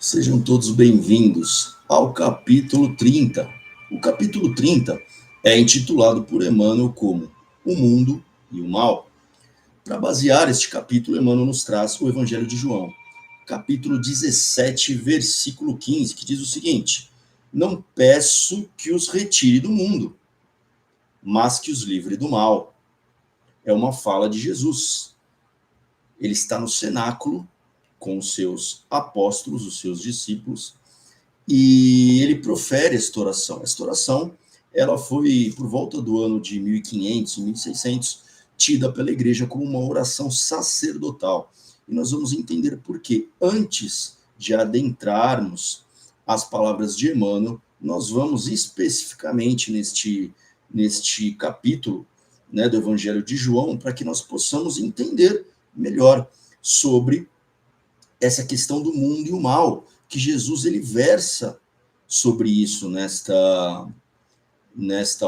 Sejam todos bem-vindos ao capítulo 30. O capítulo 30 é intitulado por Emmanuel como O Mundo e o Mal. Para basear este capítulo, Emmanuel nos traz o Evangelho de João, capítulo 17, versículo 15, que diz o seguinte: Não peço que os retire do mundo, mas que os livre do mal. É uma fala de Jesus. Ele está no cenáculo com os seus apóstolos, os seus discípulos, e ele profere esta oração. Esta oração, ela foi, por volta do ano de 1500, 1600, tida pela igreja como uma oração sacerdotal. E nós vamos entender por quê. Antes de adentrarmos as palavras de Emmanuel, nós vamos especificamente neste capítulo, né, do Evangelho de João, para que nós possamos entender melhor sobre essa questão do mundo e o mal, que Jesus ele versa sobre isso nesta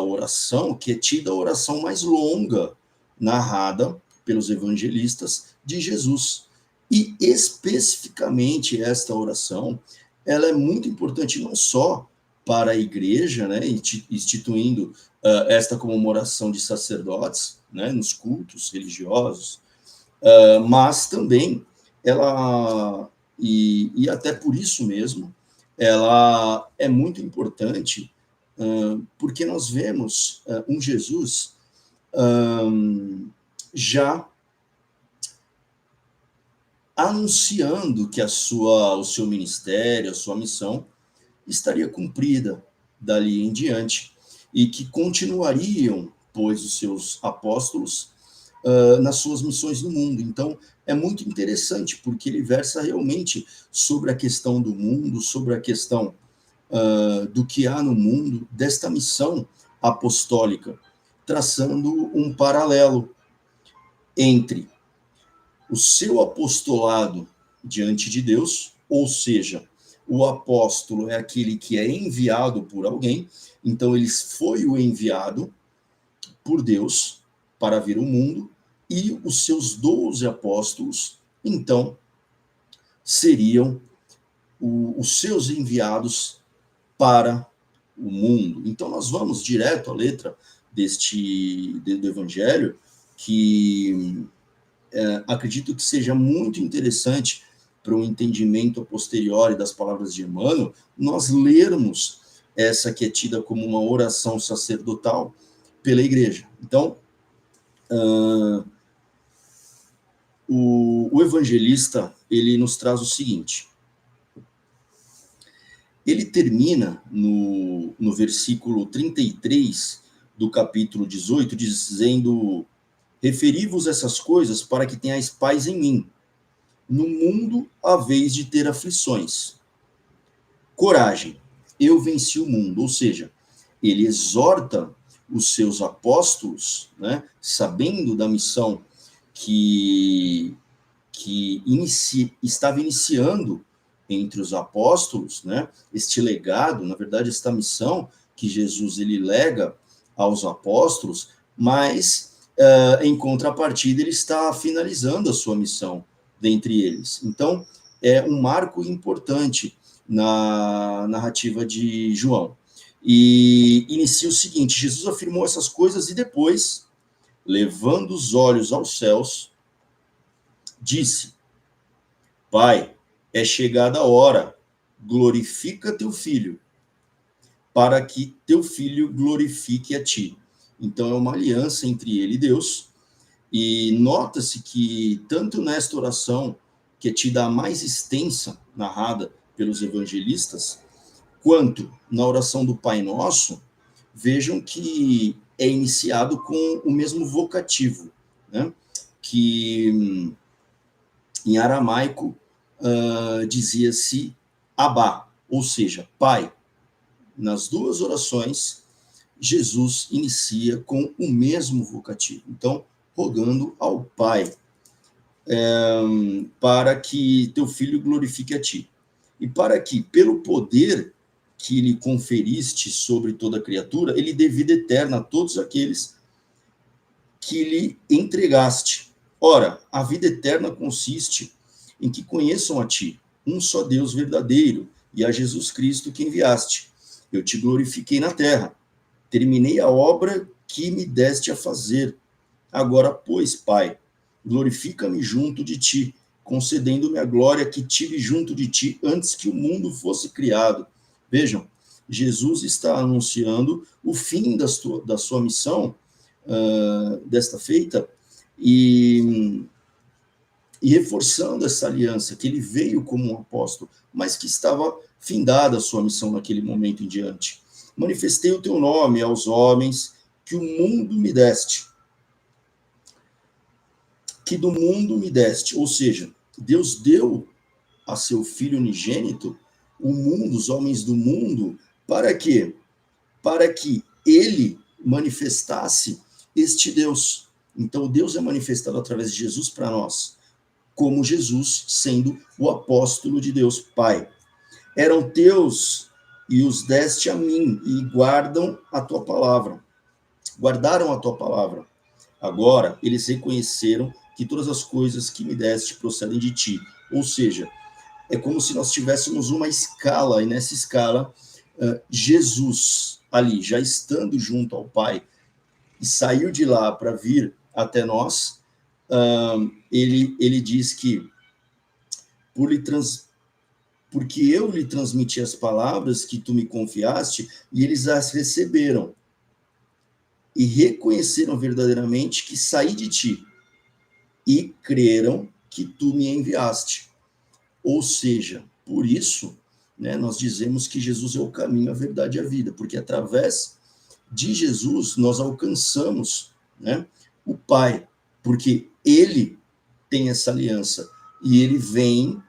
oração, que é tida a oração mais longa narrada pelos evangelistas de Jesus. E especificamente esta oração, ela é muito importante não só para a igreja, né, instituindo esta como uma oração de sacerdotes, né, nos cultos religiosos, mas também ela, e até por isso mesmo, ela é muito importante, porque nós vemos um Jesus já anunciando que o seu ministério, a sua missão, estaria cumprida dali em diante, e que continuariam, pois, os seus apóstolos nas suas missões no mundo. Então, é muito interessante, porque ele versa realmente sobre a questão do mundo, sobre a questão do que há no mundo, desta missão apostólica, traçando um paralelo entre o seu apostolado diante de Deus, ou seja, o apóstolo é aquele que é enviado por alguém, então ele foi o enviado por Deus para vir ao mundo, e os seus 12 apóstolos, então, seriam os seus enviados para o mundo. Então, nós vamos direto à letra do Evangelho, que acredito que seja muito interessante para o entendimento a posteriori das palavras de Emmanuel, nós lermos essa que é tida como uma oração sacerdotal pela igreja. Então, o evangelista, ele nos traz o seguinte: ele termina no versículo 33 do capítulo 18, dizendo: referi-vos essas coisas para que tenhais paz em mim. No mundo haveis de ter aflições. Coragem, eu venci o mundo. Ou seja, ele exorta os seus apóstolos, né, sabendo da missão que estava iniciando entre os apóstolos, né, este legado, na verdade, esta missão que Jesus ele lega aos apóstolos, mas em contrapartida ele está finalizando a sua missão dentre eles. Então, é um marco importante na narrativa de João. E inicia o seguinte: Jesus afirmou essas coisas e depois, levando os olhos aos céus, disse: Pai, é chegada a hora, glorifica teu filho, para que teu filho glorifique a ti. Então é uma aliança entre ele e Deus, e nota-se que tanto nesta oração, que é tida a mais extensa, narrada pelos evangelistas, quanto na oração do Pai Nosso, vejam que é iniciado com o mesmo vocativo, né? Que em aramaico dizia-se Abá, ou seja, Pai. Nas duas orações, Jesus inicia com o mesmo vocativo. Então, rogando ao Pai para que teu filho glorifique a ti. E para que, pelo poder que lhe conferiste sobre toda a criatura, ele dê vida eterna a todos aqueles que lhe entregaste. Ora, a vida eterna consiste em que conheçam a ti, um só Deus verdadeiro, e a Jesus Cristo que enviaste. Eu te glorifiquei na terra, terminei a obra que me deste a fazer. Agora, pois, Pai, glorifica-me junto de ti, concedendo-me a glória que tive junto de ti antes que o mundo fosse criado. Vejam, Jesus está anunciando o fim da sua missão, desta feita, e reforçando essa aliança, que ele veio como um apóstolo, mas que estava findada a sua missão naquele momento em diante. Manifestei o teu nome aos homens que o mundo me deste, que do mundo me deste, ou seja, Deus deu a seu Filho unigênito o mundo, os homens do mundo, para quê? Para que ele manifestasse este Deus. Então, Deus é manifestado através de Jesus para nós, como Jesus sendo o apóstolo de Deus Pai. Eram teus e os deste a mim, e guardaram a tua palavra. Agora, eles reconheceram que todas as coisas que me deste procedem de ti. Ou seja, é como se nós tivéssemos uma escala, e nessa escala, Jesus, ali, já estando junto ao Pai, e saiu de lá para vir até nós, ele diz que porque eu lhe transmiti as palavras que tu me confiaste, e eles as receberam, e reconheceram verdadeiramente que saí de ti, e creram que tu me enviaste. Ou seja, por isso, né, nós dizemos que Jesus é o caminho, a verdade e a vida, porque através de Jesus nós alcançamos, né, o Pai, porque ele tem essa aliança, e ele vem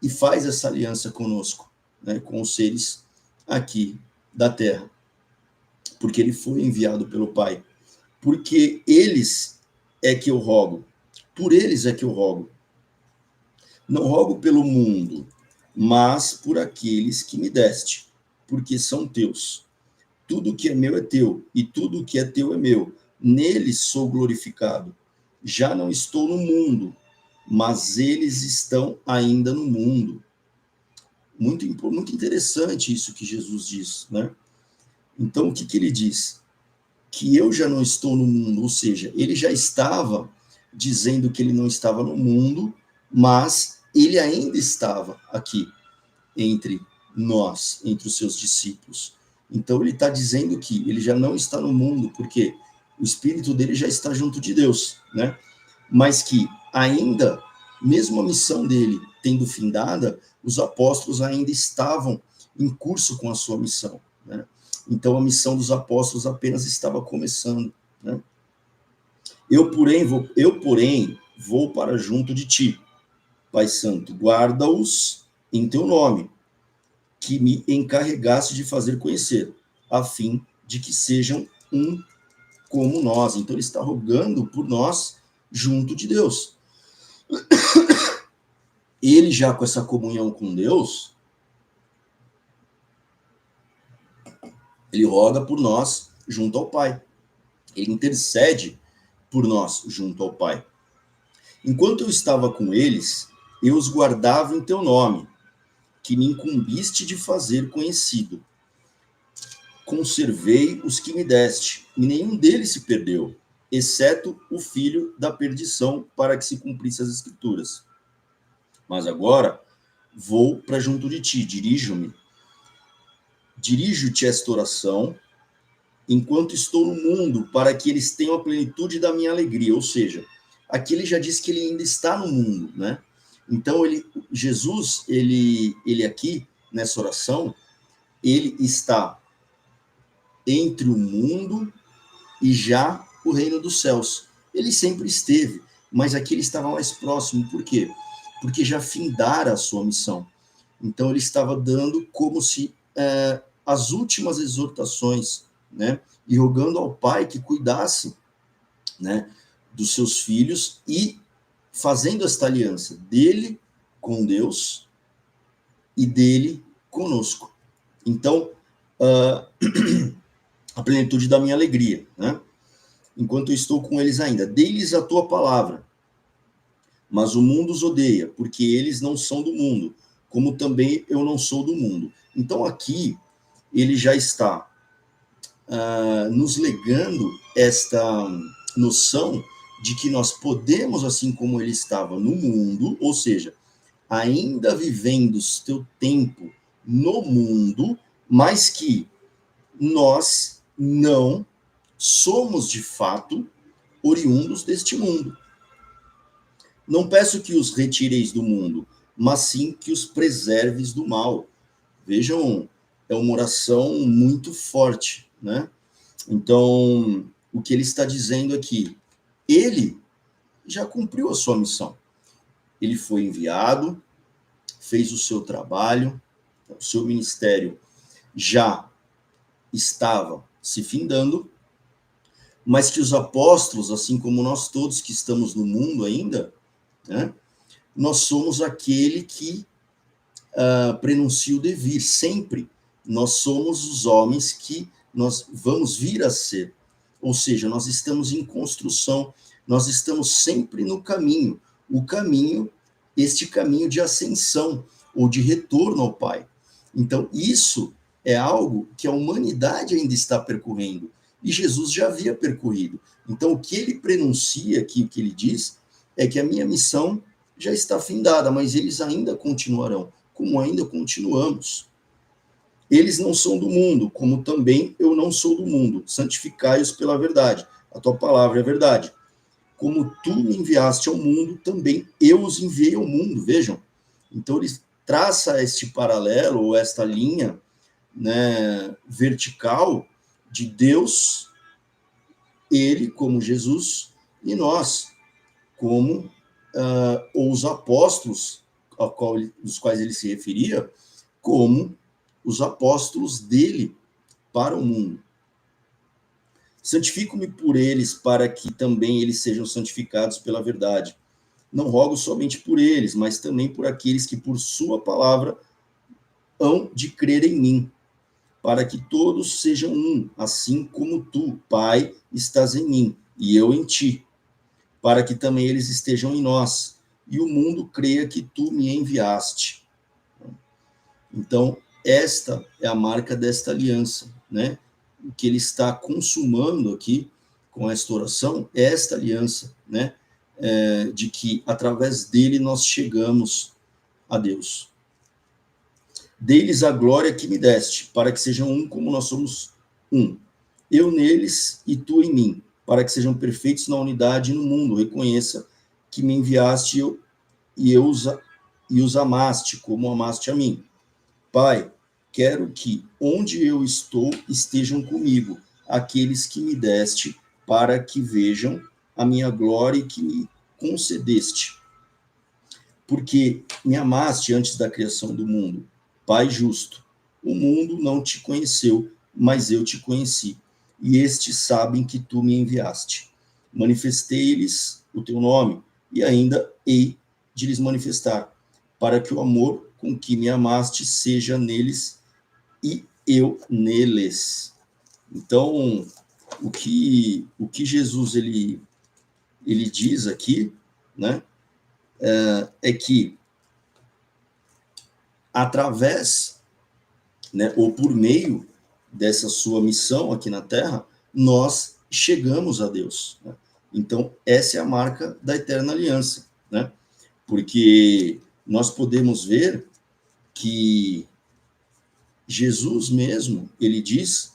e faz essa aliança conosco, né, com os seres aqui da terra, porque ele foi enviado pelo Pai. Porque eles é que eu rogo, por eles é que eu rogo. Não rogo pelo mundo, mas por aqueles que me deste, porque são teus. Tudo que é meu é teu, e tudo que é teu é meu. Neles sou glorificado. Já não estou no mundo, mas eles estão ainda no mundo. Muito interessante isso que Jesus diz, né? Então, o que ele diz? Que eu já não estou no mundo, ou seja, ele já estava dizendo que ele não estava no mundo, mas ele ainda estava aqui entre nós, entre os seus discípulos. Então ele está dizendo que ele já não está no mundo, porque o espírito dele já está junto de Deus, né? Mas que ainda, mesmo a missão dele tendo findada, os apóstolos ainda estavam em curso com a sua missão, né? Então a missão dos apóstolos apenas estava começando, né? Eu, porém, vou para junto de ti, Pai Santo, guarda-os em teu nome, que me encarregaste de fazer conhecer, a fim de que sejam um como nós. Então ele está rogando por nós junto de Deus. Ele já com essa comunhão com Deus, ele roga por nós junto ao Pai. Ele intercede por nós junto ao Pai. Enquanto eu estava com eles, eu os guardava em teu nome, que me incumbiste de fazer conhecido. Conservei os que me deste, e nenhum deles se perdeu, exceto o filho da perdição, para que se cumprisse as Escrituras. Mas agora vou para junto de ti, dirijo-te esta oração, enquanto estou no mundo, para que eles tenham a plenitude da minha alegria. Ou seja, aqui ele já diz que ele ainda está no mundo, né? Então, Jesus, ele aqui, nessa oração, ele está entre o mundo e já o reino dos céus. Ele sempre esteve, mas aqui ele estava mais próximo. Por quê? Porque já findara a sua missão. Então, ele estava dando como se as últimas exortações, né? E rogando ao Pai que cuidasse, né, dos seus filhos e fazendo esta aliança dele com Deus e dele conosco. Então, a plenitude da minha alegria, né? Enquanto eu estou com eles ainda, dei-lhes a tua palavra, mas o mundo os odeia, porque eles não são do mundo, como também eu não sou do mundo. Então aqui ele já está nos legando esta noção de que nós podemos, assim como ele estava no mundo, ou seja, ainda vivendo o teu tempo no mundo, mas que nós não somos de fato oriundos deste mundo. Não peço que os retireis do mundo, mas sim que os preserves do mal. Vejam, é uma oração muito forte, né? Então, o que ele está dizendo aqui, ele já cumpriu a sua missão. Ele foi enviado, fez o seu trabalho, o seu ministério já estava se findando, mas que os apóstolos, assim como nós todos que estamos no mundo ainda, né, nós somos aquele que prenuncia o devir, sempre. Nós somos os homens que nós vamos vir a ser. Ou seja, nós estamos em construção, nós estamos sempre no caminho. O caminho, este caminho de ascensão, ou de retorno ao Pai. Então, isso é algo que a humanidade ainda está percorrendo. E Jesus já havia percorrido. Então, o que ele prenuncia aqui, o que ele diz, é que a minha missão já está findada, mas eles ainda continuarão, como ainda continuamos. Eles não são do mundo, como também eu não sou do mundo. Santificai-os pela verdade. A tua palavra é verdade. Como tu me enviaste ao mundo, também eu os enviei ao mundo. Vejam. Então, ele traça este paralelo, ou esta linha, né, vertical de Deus, ele como Jesus, e nós como os apóstolos, dos quais ele se referia, como os apóstolos dele para o mundo. Santifico-me por eles, para que também eles sejam santificados pela verdade. Não rogo somente por eles, mas também por aqueles que por sua palavra hão de crer em mim, para que todos sejam um, assim como tu, Pai, estás em mim, e eu em ti, para que também eles estejam em nós, e o mundo creia que tu me enviaste. Então, esta é a marca desta aliança, né? O que ele está consumando aqui com esta oração é esta aliança, né? De que através dele nós chegamos a Deus. Dê-lhes a glória que me deste, para que sejam um como nós somos um. Eu neles e tu em mim, para que sejam perfeitos na unidade e no mundo. Reconheça que me enviaste e os amaste, como amaste a mim. Pai, quero que, onde eu estou, estejam comigo aqueles que me deste, para que vejam a minha glória e que me concedeste. Porque me amaste antes da criação do mundo, Pai justo. O mundo não te conheceu, mas eu te conheci, e estes sabem que tu me enviaste. Manifestei-lhes o teu nome, e ainda hei de lhes manifestar, para que o amor com que me amaste seja neles e eu neles. Então, o que Jesus ele diz aqui, né, é que através, né, ou por meio dessa sua missão aqui na Terra, nós chegamos a Deus. Né? Então, essa é a marca da eterna aliança, né? Porque nós podemos ver que Jesus mesmo, ele diz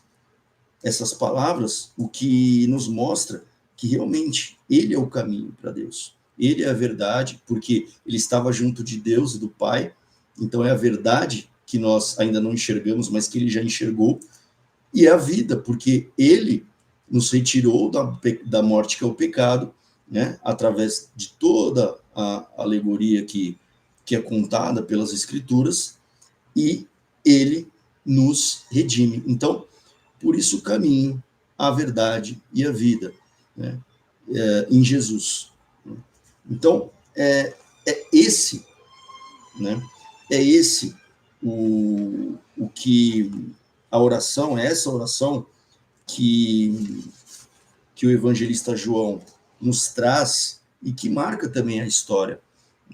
essas palavras, o que nos mostra que realmente ele é o caminho para Deus. Ele é a verdade, porque ele estava junto de Deus e do Pai, então é a verdade que nós ainda não enxergamos, mas que ele já enxergou, e é a vida, porque ele nos retirou da morte que é o pecado, né, através de toda a alegoria que é contada pelas Escrituras, e ele nos redime. Então, por isso o caminho, a verdade e a vida, né, em Jesus. Então, esse, né, é esse o que a oração, é essa oração que o evangelista João nos traz e que marca também a história,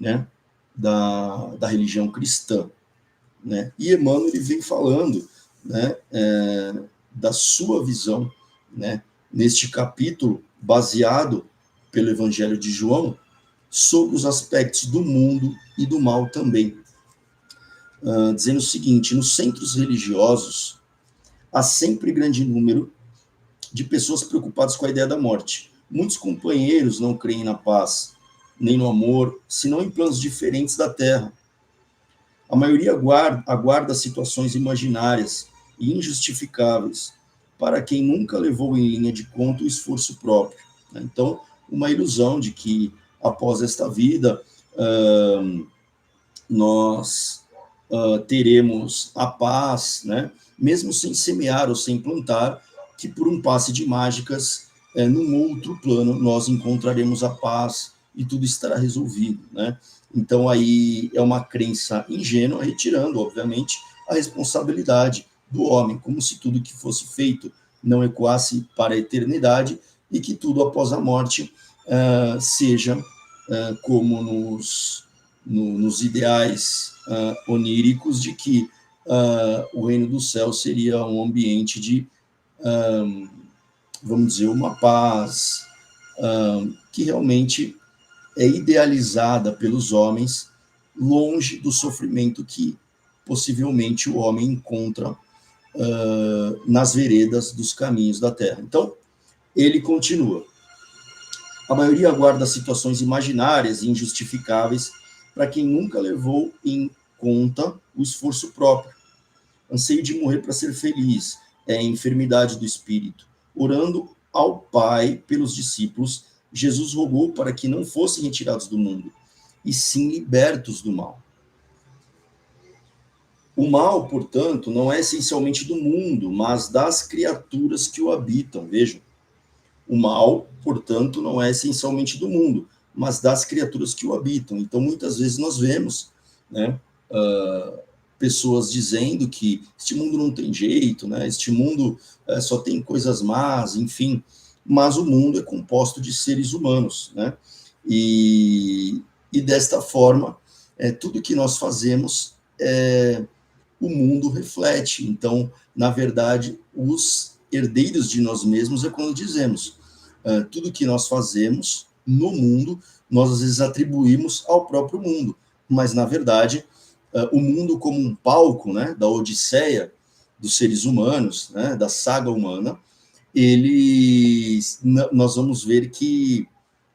né? da religião cristã, né? E Emmanuel ele vem falando, né, da sua visão, né, neste capítulo, baseado pelo Evangelho de João, sobre os aspectos do mundo e do mal também. Dizendo o seguinte: nos centros religiosos, há sempre grande número de pessoas preocupadas com a ideia da morte. Muitos companheiros não creem na paz, nem no amor, senão em planos diferentes da terra. A maioria aguarda situações imaginárias e injustificáveis para quem nunca levou em linha de conta o esforço próprio. Então, uma ilusão de que após esta vida nós teremos a paz, né? Mesmo sem semear ou sem plantar, que por um passe de mágicas, num outro plano, nós encontraremos a paz e tudo estará resolvido, né? Então, aí é uma crença ingênua, retirando, obviamente, a responsabilidade do homem, como se tudo que fosse feito não ecoasse para a eternidade e que tudo após a morte seja como nos ideais oníricos de que o reino do céu seria um ambiente de, vamos dizer, uma paz que realmente é idealizada pelos homens, longe do sofrimento que possivelmente o homem encontra nas veredas dos caminhos da terra. Então, ele continua. A maioria aguarda situações imaginárias e injustificáveis para quem nunca levou em conta o esforço próprio. Anseio de morrer para ser feliz, é a enfermidade do espírito. Orando ao Pai pelos discípulos, Jesus rogou para que não fossem retirados do mundo, e sim libertos do mal. O mal, portanto, não é essencialmente do mundo, mas das criaturas que o habitam. Vejam, o mal, portanto, não é essencialmente do mundo, mas das criaturas que o habitam. Então, muitas vezes nós vemos, né, pessoas dizendo que este mundo não tem jeito, né, este mundo só tem coisas más, enfim, mas o mundo é composto de seres humanos, né, e desta forma, tudo que nós fazemos, o mundo reflete. Então, na verdade, os herdeiros de nós mesmos é quando dizemos, tudo que nós fazemos no mundo, nós às vezes atribuímos ao próprio mundo, mas na verdade, o mundo como um palco, né, da odisseia dos seres humanos, né, da saga humana, nós vamos ver que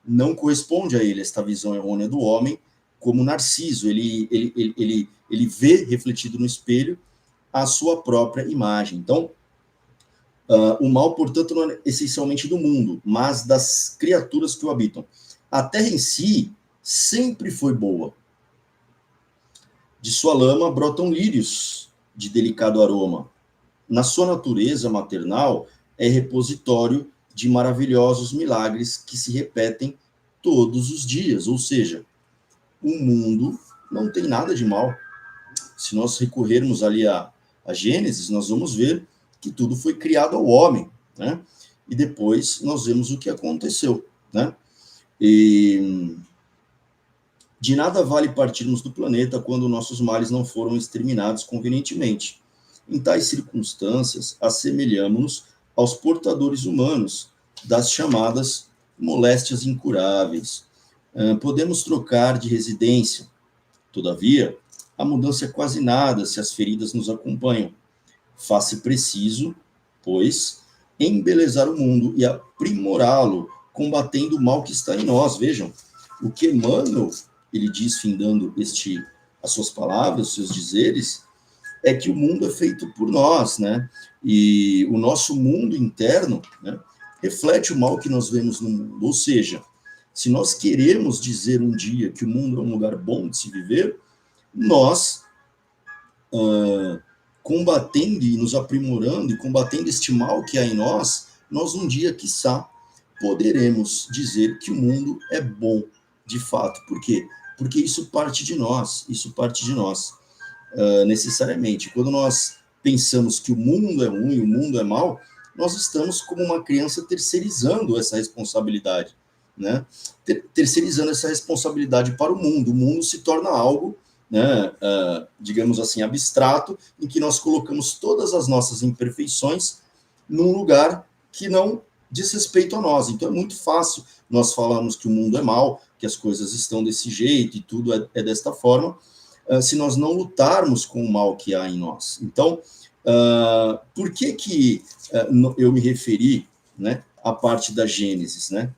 não corresponde a ele esta visão errônea do homem, como Narciso, ele vê refletido no espelho a sua própria imagem. Então, o mal, portanto, não é essencialmente do mundo, mas das criaturas que o habitam. A terra em si sempre foi boa. De sua lama brotam lírios de delicado aroma. Na sua natureza maternal, é repositório de maravilhosos milagres que se repetem todos os dias. Ou seja, o mundo não tem nada de mal. Se nós recorrermos ali a Gênesis, nós vamos ver que tudo foi criado ao homem, né? E depois nós vemos o que aconteceu, né? E de nada vale partirmos do planeta quando nossos males não foram exterminados convenientemente. Em tais circunstâncias, assemelhamos-nos aos portadores humanos das chamadas moléstias incuráveis. Podemos trocar de residência, todavia, a mudança é quase nada se as feridas nos acompanham. Faz-se preciso, pois, embelezar o mundo e aprimorá-lo, combatendo o mal que está em nós. Vejam, o que Emmanuel, ele diz, findando as suas palavras, os seus dizeres, é que o mundo é feito por nós, né? E o nosso mundo interno, né, reflete o mal que nós vemos no mundo. Ou seja, se nós queremos dizer um dia que o mundo é um lugar bom de se viver, nós, combatendo e nos aprimorando e combatendo este mal que há em nós, nós um dia, quiçá, poderemos dizer que o mundo é bom, de fato. Por quê? Porque isso parte de nós, necessariamente. Quando nós pensamos que o mundo é ruim, o mundo é mau, nós estamos como uma criança terceirizando essa responsabilidade. né, terceirizando essa responsabilidade para o mundo se torna algo, né, digamos assim, abstrato, em que nós colocamos todas as nossas imperfeições num lugar que não diz respeito a nós. Então é muito fácil nós falarmos que o mundo é mau, que as coisas estão desse jeito e tudo é desta forma, se nós não lutarmos com o mal que há em nós. Então, por que eu me referi, né, à parte da Gênesis, né?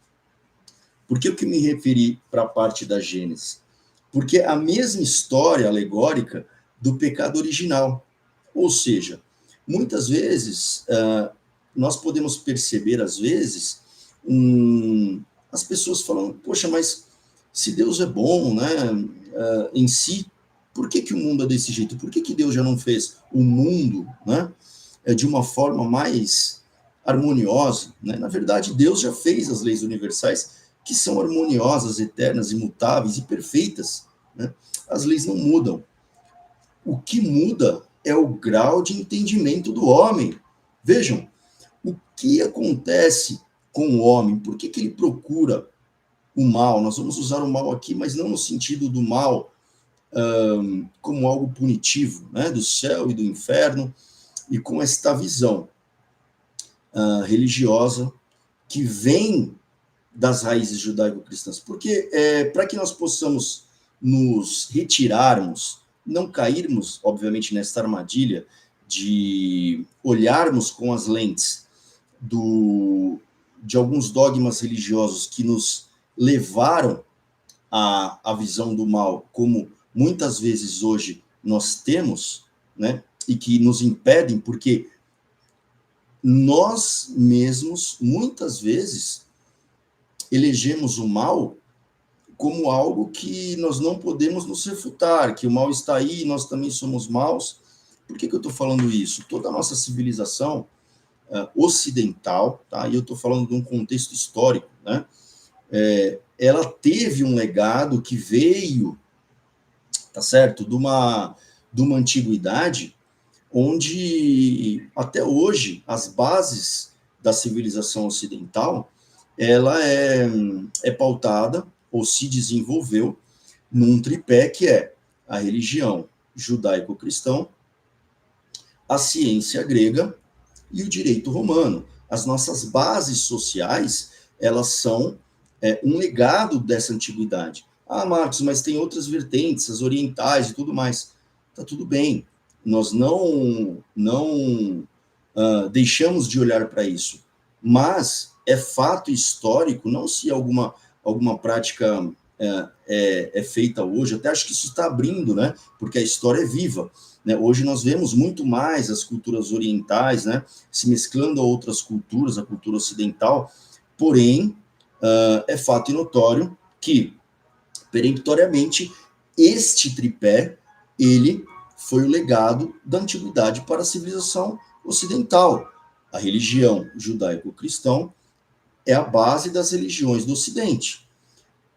Por que eu me referi para a parte da Gênesis? Porque é a mesma história alegórica do pecado original. Ou seja, muitas vezes, nós podemos perceber, às vezes, as pessoas falando, poxa, mas se Deus é bom, né, em si, por que o mundo é desse jeito? Por que Deus já não fez o mundo, né, de uma forma mais harmoniosa? Né? Na verdade, Deus já fez as leis universais que são harmoniosas, eternas, imutáveis e perfeitas. Né? As leis não mudam. O que muda é o grau de entendimento do homem. Vejam, o que acontece com o homem? Por que ele procura o mal? Nós vamos usar o mal aqui, mas não no sentido do mal como algo punitivo, né? Do céu e do inferno, e com esta visão religiosa que vem das raízes judaico-cristãs. Porque para que nós possamos nos retirarmos, não cairmos, obviamente, nesta armadilha de olharmos com as lentes de alguns dogmas religiosos que nos levaram à visão do mal, como muitas vezes hoje nós temos, né, e que nos impedem, porque nós mesmos, muitas vezes, elegemos o mal como algo que nós não podemos nos refutar, que o mal está aí, nós também somos maus. Por que eu estou falando isso? Toda a nossa civilização ocidental, tá? E eu estou falando de um contexto histórico, né? Ela teve um legado que veio, tá certo, de uma antiguidade onde até hoje as bases da civilização ocidental ela é pautada ou se desenvolveu num tripé que é a religião judaico-cristão, a ciência grega e o direito romano. As nossas bases sociais, elas são um legado dessa antiguidade. Ah, Marcos, mas tem outras vertentes, as orientais e tudo mais. Tá tudo bem. Nós não deixamos de olhar para isso. Mas é fato histórico, não se alguma prática é feita hoje, até acho que isso está abrindo, né? Porque a história é viva. Né? Hoje nós vemos muito mais as culturas orientais, né, se mesclando a outras culturas, a cultura ocidental, porém, é fato e notório que, peremptoriamente, este tripé, ele foi o legado da antiguidade para a civilização ocidental. A religião judaico-cristã é a base das religiões do Ocidente.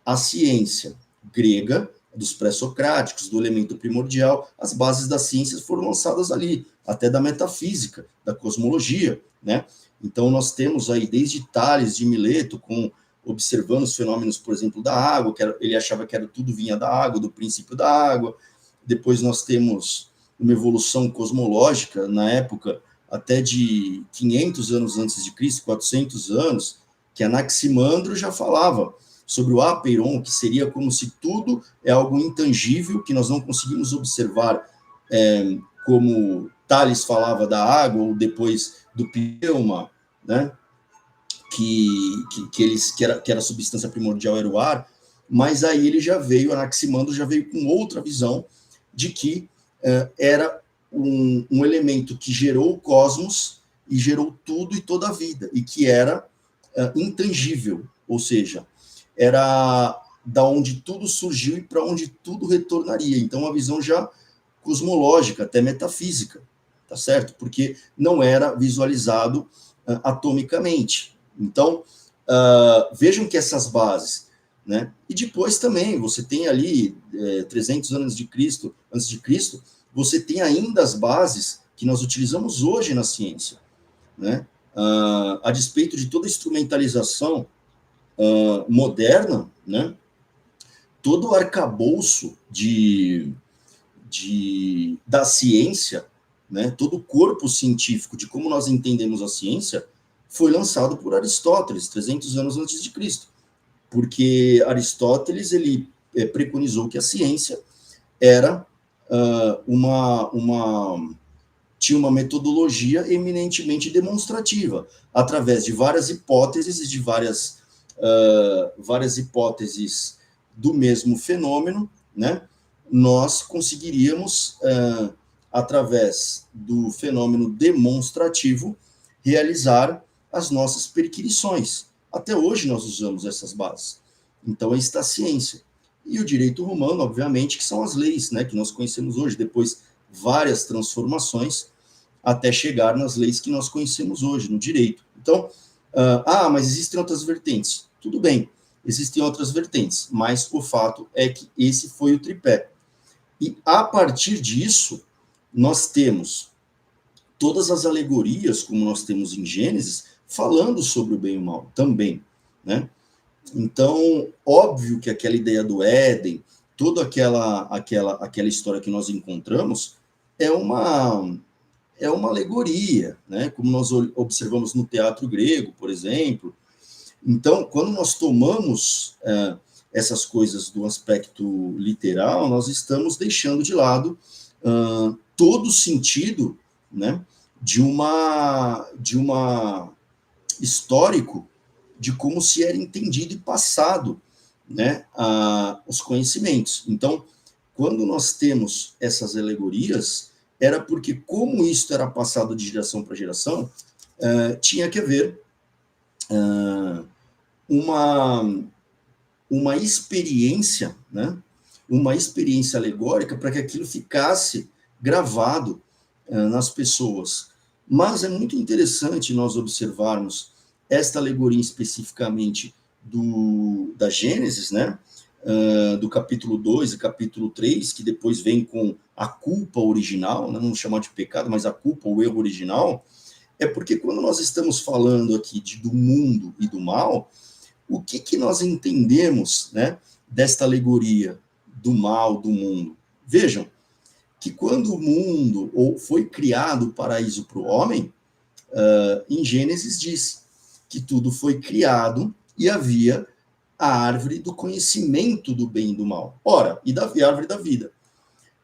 A ciência grega, dos pré-socráticos, do elemento primordial, as bases das ciências foram lançadas ali, até da metafísica, da cosmologia, né? Então nós temos aí desde Tales de Mileto, observando os fenômenos, por exemplo, da água, ele achava que tudo vinha da água, do princípio da água. Depois nós temos uma evolução cosmológica, na época até de 500 anos antes de Cristo, 400 anos, que Anaximandro já falava sobre o apeiron, que seria como se tudo é algo intangível, que nós não conseguimos observar, como Tales falava da água, ou depois do pneuma, né? que era a substância primordial, era o ar, mas aí ele já veio, Anaximandro já veio com outra visão de que era um elemento que gerou o cosmos e gerou tudo e toda a vida, e que era intangível, ou seja, era da onde tudo surgiu e para onde tudo retornaria. Então, uma visão já cosmológica, até metafísica, tá certo? Porque não era visualizado atomicamente. Então, vejam que essas bases, né? E depois também, você tem ali 300 anos antes de Cristo, você tem ainda as bases que nós utilizamos hoje na ciência, né? A despeito de toda a instrumentalização moderna, né, todo o arcabouço da ciência, né, todo o corpo científico de como nós entendemos a ciência, foi lançado por Aristóteles, 300 anos antes de Cristo. Porque Aristóteles ele preconizou que a ciência era tinha uma metodologia eminentemente demonstrativa, através de várias hipóteses, várias hipóteses do mesmo fenômeno, né? Nós conseguiríamos, através do fenômeno demonstrativo, realizar as nossas perquisições. Até hoje nós usamos essas bases. Então, aí está a ciência. E o direito romano, obviamente, que são as leis, né, que nós conhecemos hoje, depois várias transformações, até chegar nas leis que nós conhecemos hoje, no direito. Então, mas existem outras vertentes. Tudo bem, existem outras vertentes, mas o fato é que esse foi o tripé. E, a partir disso, nós temos todas as alegorias, como nós temos em Gênesis, falando sobre o bem e o mal também, né? Então, óbvio que aquela ideia do Éden, toda aquela história que nós encontramos, é uma alegoria, né? Como nós observamos no teatro grego, por exemplo. Então, quando nós tomamos essas coisas do aspecto literal, nós estamos deixando de lado todo o sentido, né, de uma histórico de como se era entendido e passado, né, os conhecimentos. Então, quando nós temos essas alegorias, era porque, como isso era passado de geração para geração, tinha que haver uma experiência, né, uma experiência alegórica para que aquilo ficasse gravado nas pessoas. Mas é muito interessante nós observarmos esta alegoria especificamente da Gênesis, né? Do capítulo 2 e capítulo 3, que depois vem com a culpa original, né? Não vamos chamar de pecado, mas a culpa, o erro original, é porque quando nós estamos falando aqui do mundo e do mal, o que nós entendemos, né, desta alegoria do mal, do mundo? Vejam, que quando o mundo foi criado o paraíso para o homem, em Gênesis diz que tudo foi criado e havia a árvore do conhecimento do bem e do mal. Ora, e a árvore da vida.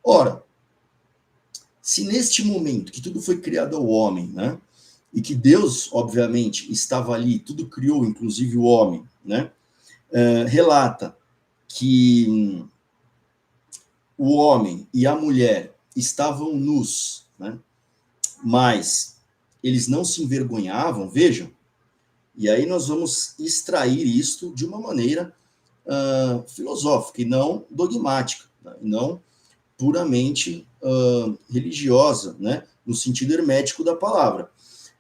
Ora, se neste momento que tudo foi criado ao homem, né, e que Deus, obviamente, estava ali, tudo criou, inclusive o homem, né, relata que o homem e a mulher estavam nus, né? Mas eles não se envergonhavam, vejam, e aí nós vamos extrair isto de uma maneira filosófica e não dogmática, né? Não puramente religiosa, né? No sentido hermético da palavra.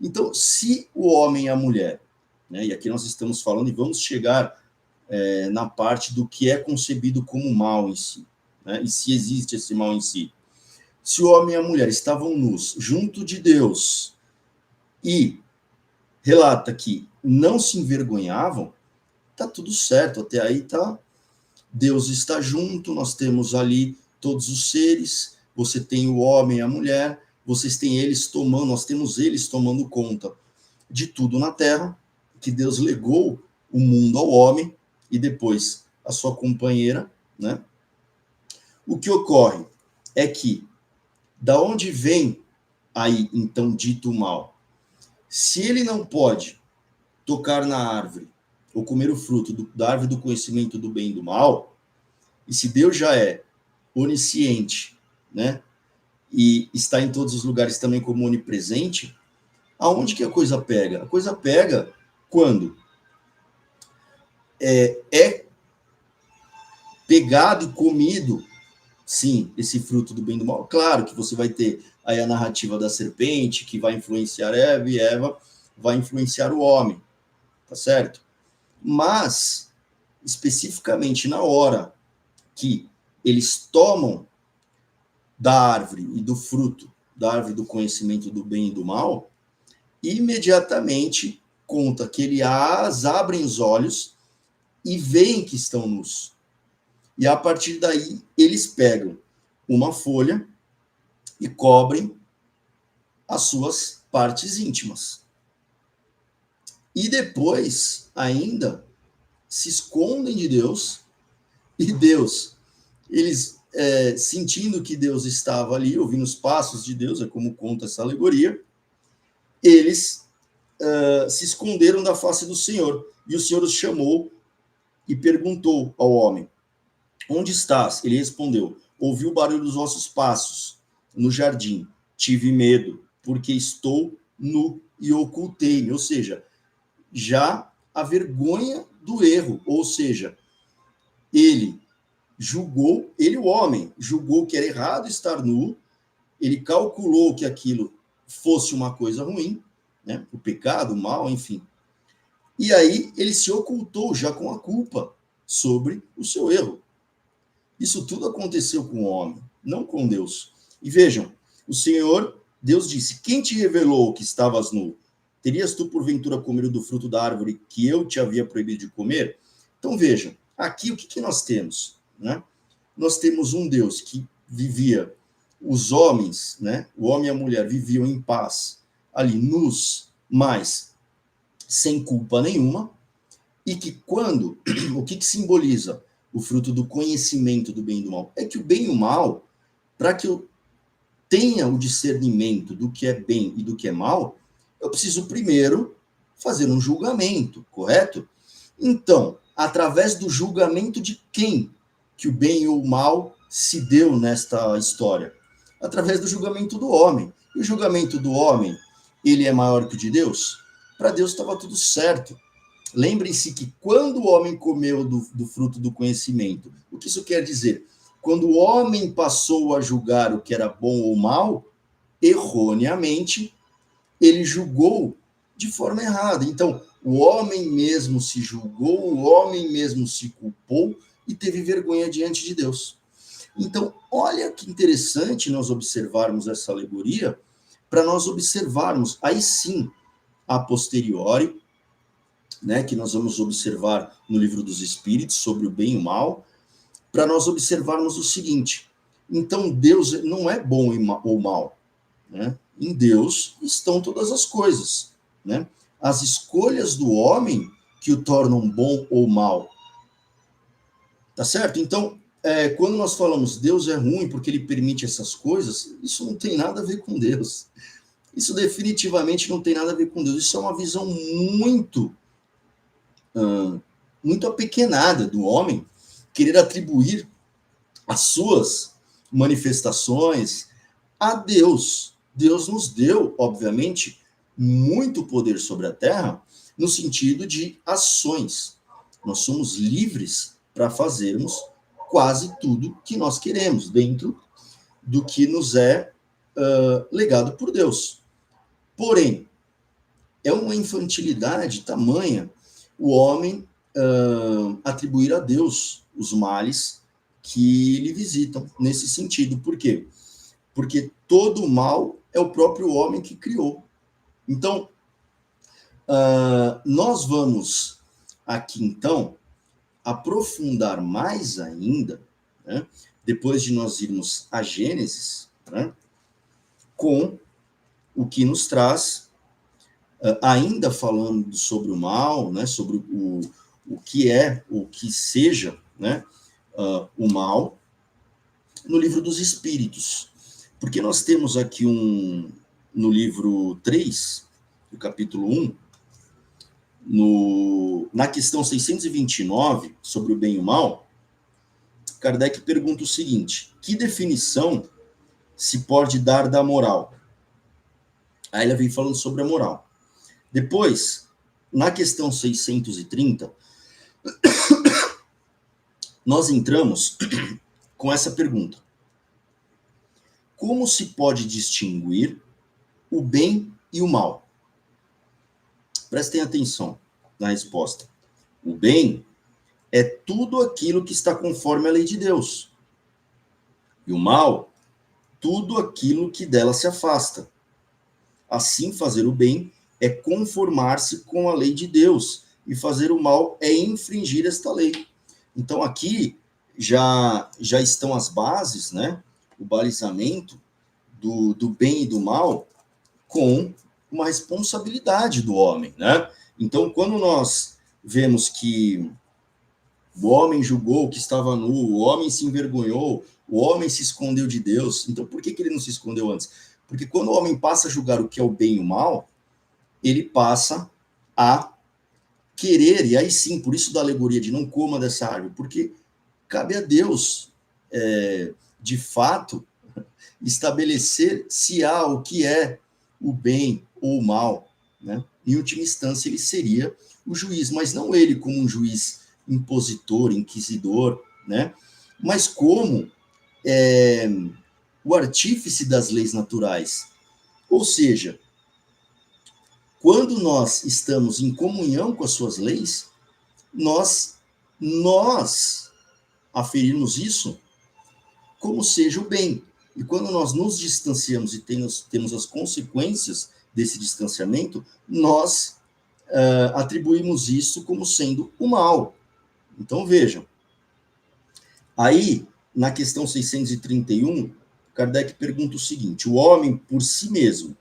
Então, se o homem e a mulher, né? E aqui nós estamos falando e vamos chegar na parte do que é concebido como mal em si, né? E se existe esse mal em si. Se o homem e a mulher estavam nus junto de Deus e relata que não se envergonhavam, tá tudo certo, até aí tá. Deus está junto, nós temos ali todos os seres, você tem o homem e a mulher, nós temos eles tomando conta de tudo na terra, que Deus legou o mundo ao homem e depois a sua companheira, né? O que ocorre é que, da onde vem aí, então, dito mal? Se ele não pode tocar na árvore ou comer o fruto da árvore do conhecimento do bem e do mal, e se Deus já é onisciente, né, e está em todos os lugares também como onipresente, aonde que a coisa pega? A coisa pega quando é pegado e comido, sim, esse fruto do bem e do mal. Claro que você vai ter aí a narrativa da serpente, que vai influenciar Eva, e Eva vai influenciar o homem, tá certo? Mas, especificamente na hora que eles tomam da árvore e do fruto, da árvore do conhecimento do bem e do mal, imediatamente conta que eles abrem os olhos e veem que estão nus. E a partir daí, eles pegam uma folha e cobrem as suas partes íntimas. E depois, ainda, se escondem de Deus, e Deus, eles, sentindo que Deus estava ali, ouvindo os passos de Deus, é como conta essa alegoria, eles se esconderam da face do Senhor. E o Senhor os chamou e perguntou ao homem: onde estás? Ele respondeu: ouvi o barulho dos vossos passos no jardim, tive medo, porque estou nu e ocultei-me. Ou seja, já a vergonha do erro, ou seja, ele julgou, ele, o homem, julgou que era errado estar nu, ele calculou que aquilo fosse uma coisa ruim, né? O pecado, o mal, enfim. E aí ele se ocultou já com a culpa sobre o seu erro. Isso tudo aconteceu com o homem, não com Deus. E vejam, o Senhor, Deus disse: quem te revelou que estavas nu? Terias tu porventura comido do fruto da árvore que eu te havia proibido de comer? Então vejam, aqui o que nós temos, né? Nós temos um Deus que vivia, os homens, né? O homem e a mulher viviam em paz, ali nus, mas sem culpa nenhuma, e que quando, o que simboliza o fruto do conhecimento do bem e do mal? É que o bem e o mal, para que eu tenha o discernimento do que é bem e do que é mal, eu preciso primeiro fazer um julgamento, correto? Então, através do julgamento de quem que o bem e o mal se deu nesta história? Através do julgamento do homem. E o julgamento do homem, ele é maior que o de Deus? Para Deus estava tudo certo. Lembrem-se que quando o homem comeu do fruto do conhecimento, o que isso quer dizer? Quando o homem passou a julgar o que era bom ou mal, erroneamente, ele julgou de forma errada. Então, o homem mesmo se julgou, o homem mesmo se culpou e teve vergonha diante de Deus. Então, olha que interessante nós observarmos essa alegoria, para nós observarmos, aí sim, a posteriori, né, que nós vamos observar no Livro dos Espíritos, sobre o bem e o mal, para nós observarmos o seguinte: então Deus não é bom ou mal, né? Em Deus estão todas as coisas, né? As escolhas do homem que o tornam bom ou mal, tá certo? Então, quando nós falamos Deus é ruim porque ele permite essas coisas, isso não tem nada a ver com Deus. Isso definitivamente não tem nada a ver com Deus. Isso é uma visão muito apequenada do homem, querer atribuir as suas manifestações a Deus. Deus nos deu, obviamente, muito poder sobre a terra, no sentido de ações. Nós somos livres para fazermos quase tudo que nós queremos, dentro do que nos é legado por Deus. Porém, é uma infantilidade tamanha o homem atribuir a Deus os males que lhe visitam, nesse sentido. Por quê? Porque todo o mal é o próprio homem que criou. Então, nós vamos aqui, então, aprofundar mais ainda, né, depois de nós irmos a Gênesis, né, com o que nos traz, ainda falando sobre o mal, né, sobre o que é, o que seja, né, o mal, no Livro dos Espíritos. Porque nós temos aqui no livro 3, do capítulo 1, na questão 629, sobre o bem e o mal, Kardec pergunta o seguinte: que definição se pode dar da moral? Aí ela vem falando sobre a moral. Depois, na questão 630, nós entramos com essa pergunta: como se pode distinguir o bem e o mal? Prestem atenção na resposta. O bem é tudo aquilo que está conforme a lei de Deus. E o mal, tudo aquilo que dela se afasta. Assim, fazer o bem é conformar-se com a lei de Deus e fazer o mal é infringir esta lei. Então, aqui já estão as bases, né? O balizamento do bem e do mal com uma responsabilidade do homem, né? Então, quando nós vemos que o homem julgou que estava nu, o homem se envergonhou, o homem se escondeu de Deus, então por que ele não se escondeu antes? Porque quando o homem passa a julgar o que é o bem e o mal, ele passa a querer, e aí sim, por isso da alegoria de não coma dessa árvore, porque cabe a Deus, de fato, estabelecer se há o que é o bem ou o mal, né? Em última instância, ele seria o juiz, mas não ele como um juiz impositor, inquisidor, né? Mas como o artífice das leis naturais. Ou seja, quando nós estamos em comunhão com as suas leis, nós aferimos isso como seja o bem. E quando nós nos distanciamos e temos as consequências desse distanciamento, nós atribuímos isso como sendo o mal. Então, vejam. Aí, na questão 631, Kardec pergunta o seguinte: o homem, por si mesmo,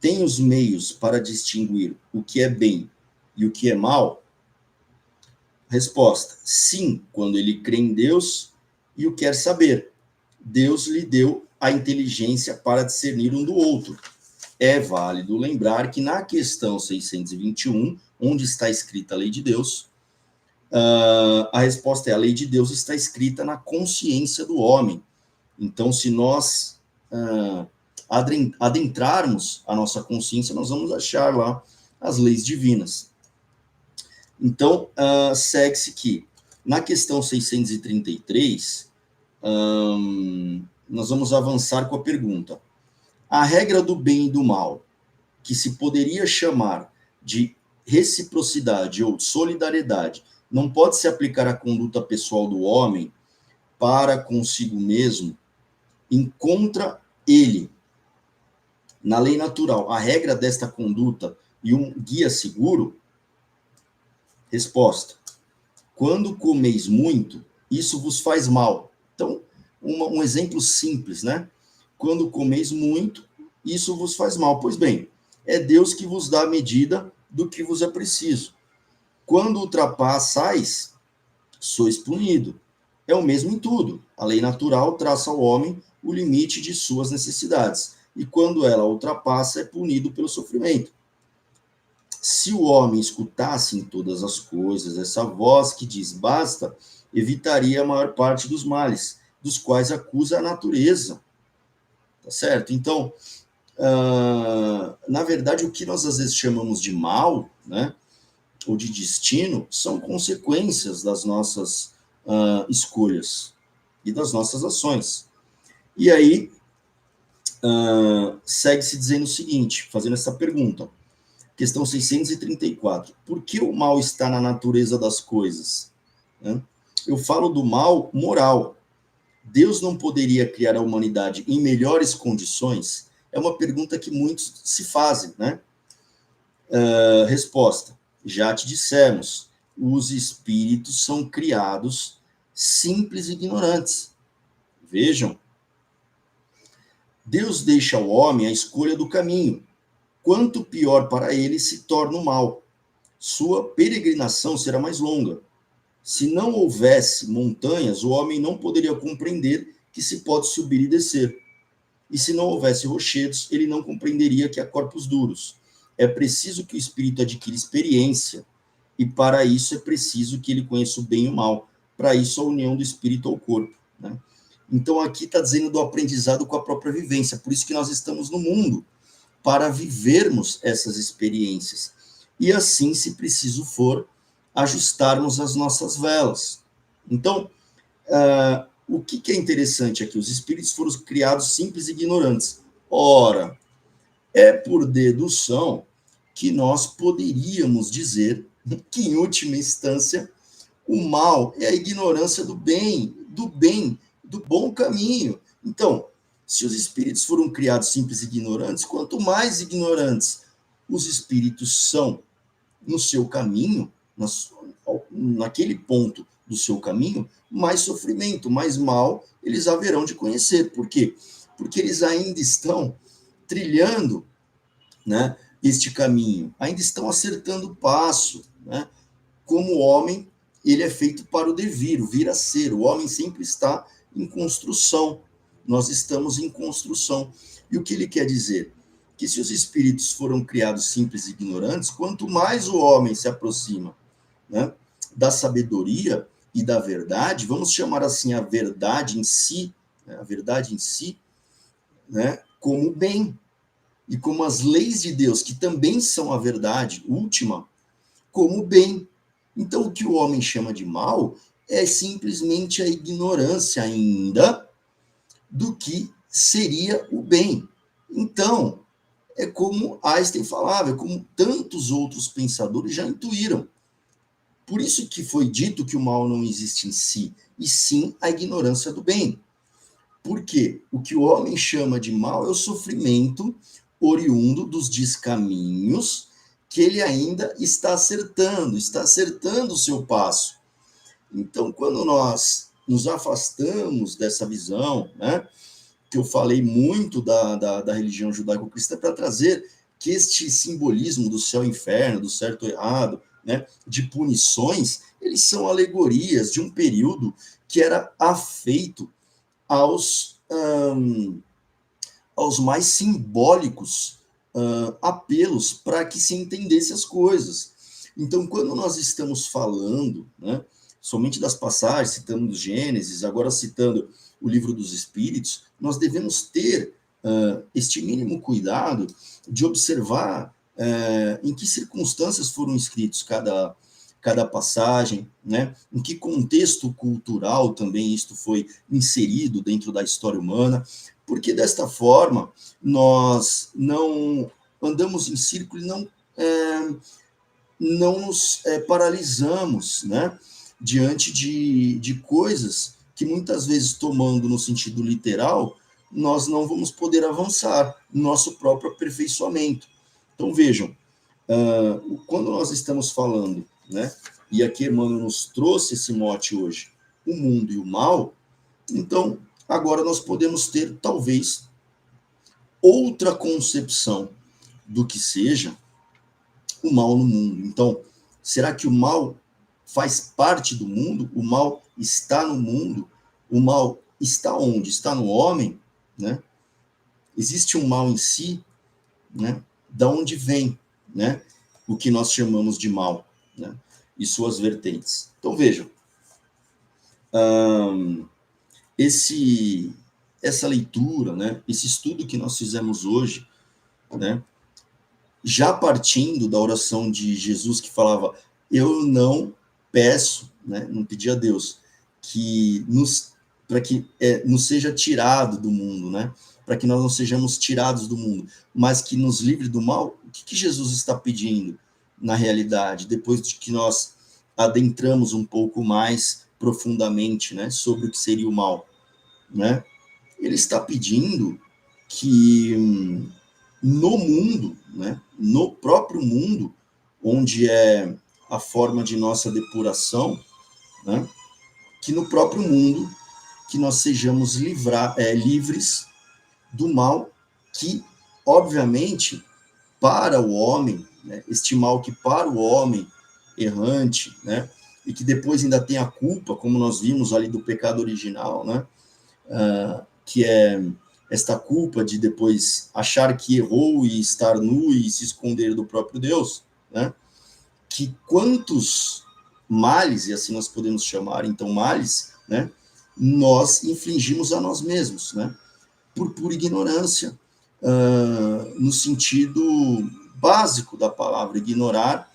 tem os meios para distinguir o que é bem e o que é mal? Resposta: sim, quando ele crê em Deus e o quer saber. Deus lhe deu a inteligência para discernir um do outro. É válido lembrar que na questão 621, onde está escrita a lei de Deus, a resposta é: a lei de Deus está escrita na consciência do homem. Então, se nós adentrarmos a nossa consciência, nós vamos achar lá as leis divinas. Então, segue-se que, na questão 633, nós vamos avançar com a pergunta: a regra do bem e do mal, que se poderia chamar de reciprocidade ou solidariedade, não pode se aplicar à conduta pessoal do homem para consigo mesmo? Encontra ele, na lei natural, a regra desta conduta e um guia seguro? Resposta: quando comeis muito, isso vos faz mal. Então, um exemplo simples, né? Quando comeis muito, isso vos faz mal. Pois bem, é Deus que vos dá a medida do que vos é preciso. Quando ultrapassais, sois punido. É o mesmo em tudo. A lei natural traça ao homem o limite de suas necessidades, e quando ela ultrapassa, é punido pelo sofrimento. Se o homem escutasse em todas as coisas essa voz que diz basta, evitaria a maior parte dos males, dos quais acusa a natureza. Tá certo? Então, na verdade, o que nós às vezes chamamos de mal, né, ou de destino, são consequências das nossas escolhas e das nossas ações. E aí, segue-se dizendo o seguinte, fazendo essa pergunta. Questão 634. Por que o mal está na natureza das coisas? Eu falo do mal moral. Deus não poderia criar a humanidade em melhores condições? É uma pergunta que muitos se fazem, né? Resposta: já te dissemos, os espíritos são criados simples e ignorantes. Vejam, Deus deixa ao homem a escolha do caminho. Quanto pior para ele se torna o mal, sua peregrinação será mais longa. Se não houvesse montanhas, o homem não poderia compreender que se pode subir e descer. E se não houvesse rochedos, ele não compreenderia que há corpos duros. É preciso que o espírito adquira experiência, e para isso é preciso que ele conheça o bem e o mal. Para isso, a união do espírito ao corpo, né? Então, aqui está dizendo do aprendizado com a própria vivência. Por isso que nós estamos no mundo, para vivermos essas experiências. E assim, se preciso for, ajustarmos as nossas velas. Então, o que é interessante aqui? Os espíritos foram criados simples e ignorantes. Ora, é por dedução que nós poderíamos dizer que, em última instância, o mal é a ignorância do bem, do bom caminho. Então, se os espíritos foram criados simples e ignorantes, quanto mais ignorantes os espíritos são no seu caminho, naquele ponto do seu caminho, mais sofrimento, mais mal eles haverão de conhecer. Por quê? Porque eles ainda estão trilhando, né, este caminho, ainda estão acertando o passo, né? Como o homem, ele é feito para o devir, o vir a ser. O homem sempre está em construção. Nós estamos em construção. E o que ele quer dizer? Que se os espíritos foram criados simples e ignorantes, quanto mais o homem se aproxima, né, da sabedoria e da verdade, vamos chamar assim a verdade em si, né, a verdade em si, né, como bem, e como as leis de Deus, que também são a verdade última, como bem. Então, o que o homem chama de mal é simplesmente a ignorância ainda do que seria o bem. Então, é como Einstein falava, é como tantos outros pensadores já intuíram. Por isso que foi dito que o mal não existe em si, e sim a ignorância do bem. Porque o que o homem chama de mal é o sofrimento oriundo dos descaminhos que ele ainda está acertando o seu passo. Então, quando nós nos afastamos dessa visão, né, que eu falei muito da religião judaico-cristã, para trazer que este simbolismo do céu e inferno, do certo e errado, né, de punições, eles são alegorias de um período que era afeito aos mais simbólicos apelos para que se entendesse as coisas. Então, quando nós estamos falando, né, somente das passagens, citando Gênesis, agora citando o livro dos Espíritos, nós devemos ter este mínimo cuidado de observar em que circunstâncias foram escritos cada passagem, né? Em que contexto cultural também isto foi inserido dentro da história humana, porque desta forma nós não andamos em círculo e não nos paralisamos, né? Diante de coisas que muitas vezes, tomando no sentido literal, nós não vamos poder avançar no nosso próprio aperfeiçoamento. Então, vejam, quando nós estamos falando, né, e aqui Emmanuel nos trouxe esse mote hoje, o mundo e o mal, então, agora nós podemos ter, talvez, outra concepção do que seja o mal no mundo. Então, será que o mal faz parte do mundo? O mal está no mundo? O mal está onde? Está no homem, né? Existe um mal em si, né? Da onde vem, né? O que nós chamamos de mal, né? E suas vertentes. Então, vejam, essa leitura, né? Esse estudo que nós fizemos hoje, né? Já partindo da oração de Jesus que falava, eu não peço, né? Não pedi a Deus que para que nos seja tirado do mundo, né? Para que nós não sejamos tirados do mundo, mas que nos livre do mal. O que Jesus está pedindo na realidade, depois de que nós adentramos um pouco mais profundamente, né, sobre o que seria o mal, né? Ele está pedindo que no mundo, né, no próprio mundo, onde é a forma de nossa depuração, né, que no próprio mundo que nós sejamos livres do mal que, obviamente, para o homem, né, este mal que para o homem errante, né, e que depois ainda tem a culpa, como nós vimos ali do pecado original, né, que é esta culpa de depois achar que errou e estar nu e se esconder do próprio Deus, né, que quantos males, e assim nós podemos chamar, então, males, né, nós infligimos a nós mesmos, né, por pura ignorância, no sentido básico da palavra, ignorar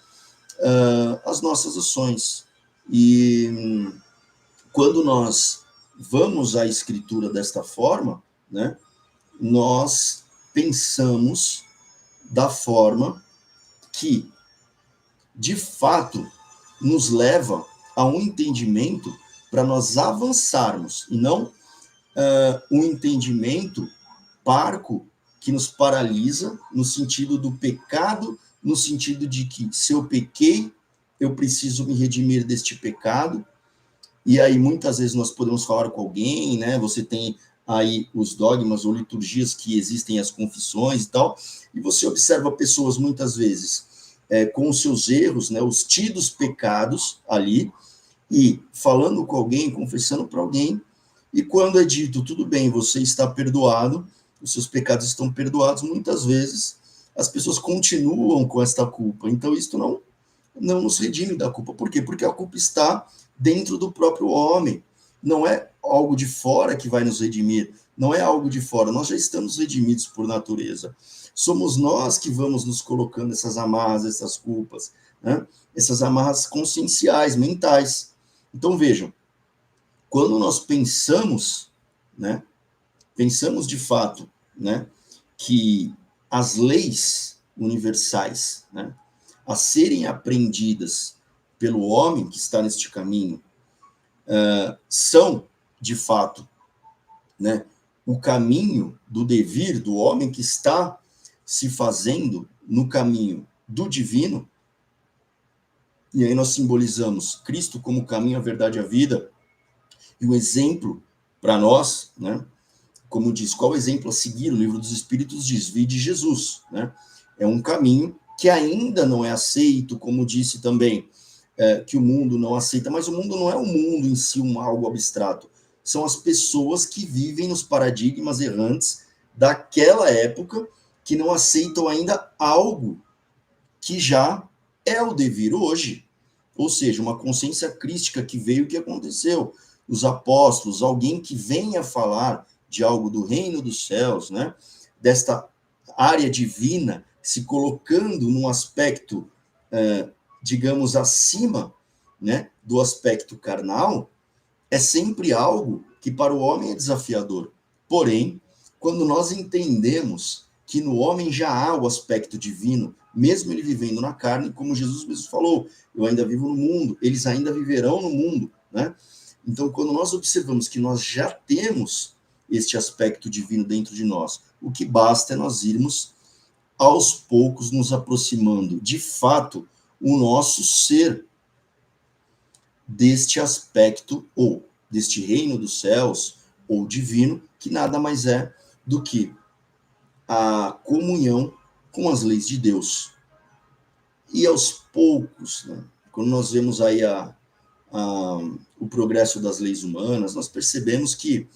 as nossas ações. E quando nós vamos à escritura desta forma, né, nós pensamos da forma que, de fato, nos leva a um entendimento para nós avançarmos, e não um entendimento parco que nos paralisa no sentido do pecado, no sentido de que se eu pequei, eu preciso me redimir deste pecado. E aí, muitas vezes, nós podemos falar com alguém, né? Você tem aí os dogmas ou liturgias que existem, as confissões e tal, e você observa pessoas, muitas vezes, com os seus erros, né? Os tidos pecados ali, e falando com alguém, confessando para alguém, e quando é dito, tudo bem, você está perdoado, os seus pecados estão perdoados, muitas vezes as pessoas continuam com esta culpa. Então, isso não nos redime da culpa. Por quê? Porque a culpa está dentro do próprio homem. Não é algo de fora que vai nos redimir. Não é algo de fora. Nós já estamos redimidos por natureza. Somos nós que vamos nos colocando essas amarras, essas culpas, né? Essas amarras conscienciais, mentais. Então, vejam, quando nós pensamos, né? Pensamos de fato, né? Que as leis universais, né? A serem aprendidas pelo homem que está neste caminho, são, de fato, né, o caminho do devir do homem que está se fazendo no caminho do divino, e aí nós simbolizamos Cristo como o caminho, a verdade e a vida, e o exemplo para nós, né, como diz, qual o exemplo a seguir? O Livro dos Espíritos diz, vide Jesus, né? É um caminho que ainda não é aceito, como disse também, que o mundo não aceita, mas o mundo não é o mundo em si, algo abstrato. São as pessoas que vivem nos paradigmas errantes daquela época, que não aceitam ainda algo que já é o devir hoje. Ou seja, uma consciência crística que veio, que aconteceu. Os apóstolos, alguém que venha falar de algo do reino dos céus, né? Desta área divina, se colocando num aspecto, digamos, acima, né, do aspecto carnal, é sempre algo que para o homem é desafiador. Porém, quando nós entendemos que no homem já há o aspecto divino, mesmo ele vivendo na carne, como Jesus mesmo falou, eu ainda vivo no mundo, eles ainda viverão no mundo, né? Então, quando nós observamos que nós já temos este aspecto divino dentro de nós, o que basta é nós irmos aos poucos nos aproximando, de fato, o nosso ser deste aspecto, ou deste reino dos céus, ou divino, que nada mais é do que a comunhão com as leis de Deus. E aos poucos, né, quando nós vemos aí o progresso das leis humanas, nós percebemos que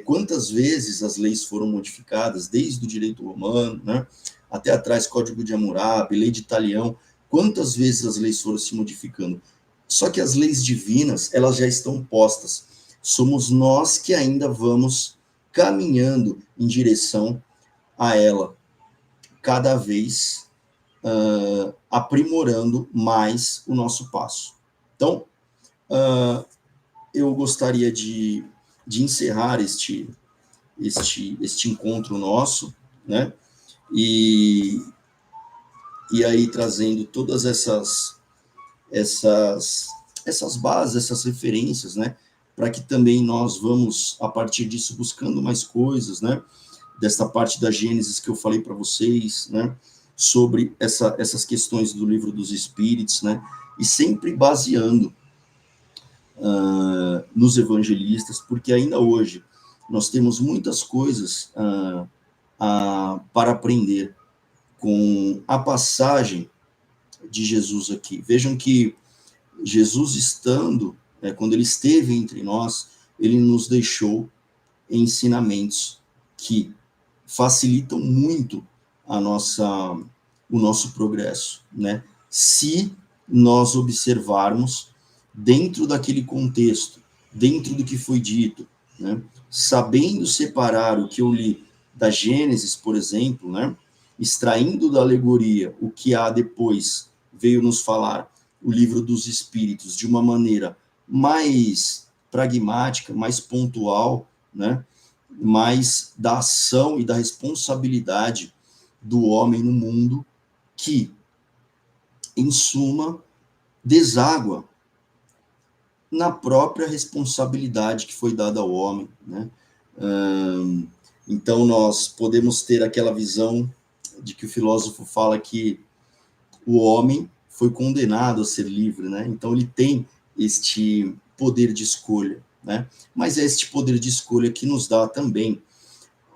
quantas vezes as leis foram modificadas, desde o direito romano, né, até atrás, Código de Hammurabi, Lei de Talião, quantas vezes as leis foram se modificando. Só que as leis divinas, elas já estão postas. Somos nós que ainda vamos caminhando em direção a ela, cada vez aprimorando mais o nosso passo. Então, eu gostaria de encerrar este encontro nosso, né? E aí trazendo todas essas bases, essas referências, né? Para que também nós vamos, a partir disso, buscando mais coisas, né? Desta parte da Gênesis que eu falei para vocês, né? Sobre essas questões do Livro dos Espíritos, né? E sempre baseando nos evangelistas, porque ainda hoje nós temos muitas coisas para aprender com a passagem de Jesus aqui. Vejam que Jesus estando, quando ele esteve entre nós, ele nos deixou ensinamentos que facilitam muito o nosso progresso, né? Se nós observarmos dentro daquele contexto, dentro do que foi dito, né? Sabendo separar o que eu li da Gênesis, por exemplo, né? Extraindo da alegoria o que há depois, veio nos falar o Livro dos Espíritos de uma maneira mais pragmática, mais pontual, né? Mais da ação e da responsabilidade do homem no mundo, que, em suma, deságua na própria responsabilidade que foi dada ao homem, né? Então, nós podemos ter aquela visão de que o filósofo fala que o homem foi condenado a ser livre, né? Então ele tem este poder de escolha, né? Mas é este poder de escolha que nos dá também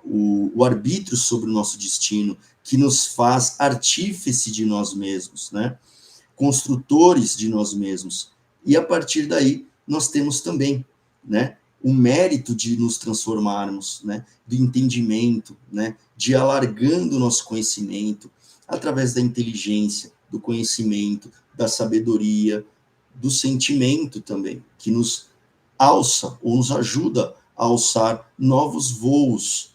o arbítrio sobre o nosso destino, que nos faz artífice de nós mesmos, né? Construtores de nós mesmos. E a partir daí, nós temos também, né, o mérito de nos transformarmos, né, do entendimento, né, de alargando o nosso conhecimento através da inteligência, do conhecimento, da sabedoria, do sentimento também, que nos alça ou nos ajuda a alçar novos voos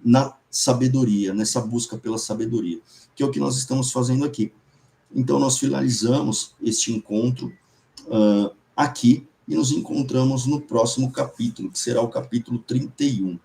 na sabedoria, nessa busca pela sabedoria, que é o que nós estamos fazendo aqui. Então, nós finalizamos este encontro aqui e nos encontramos no próximo capítulo, que será o capítulo 31.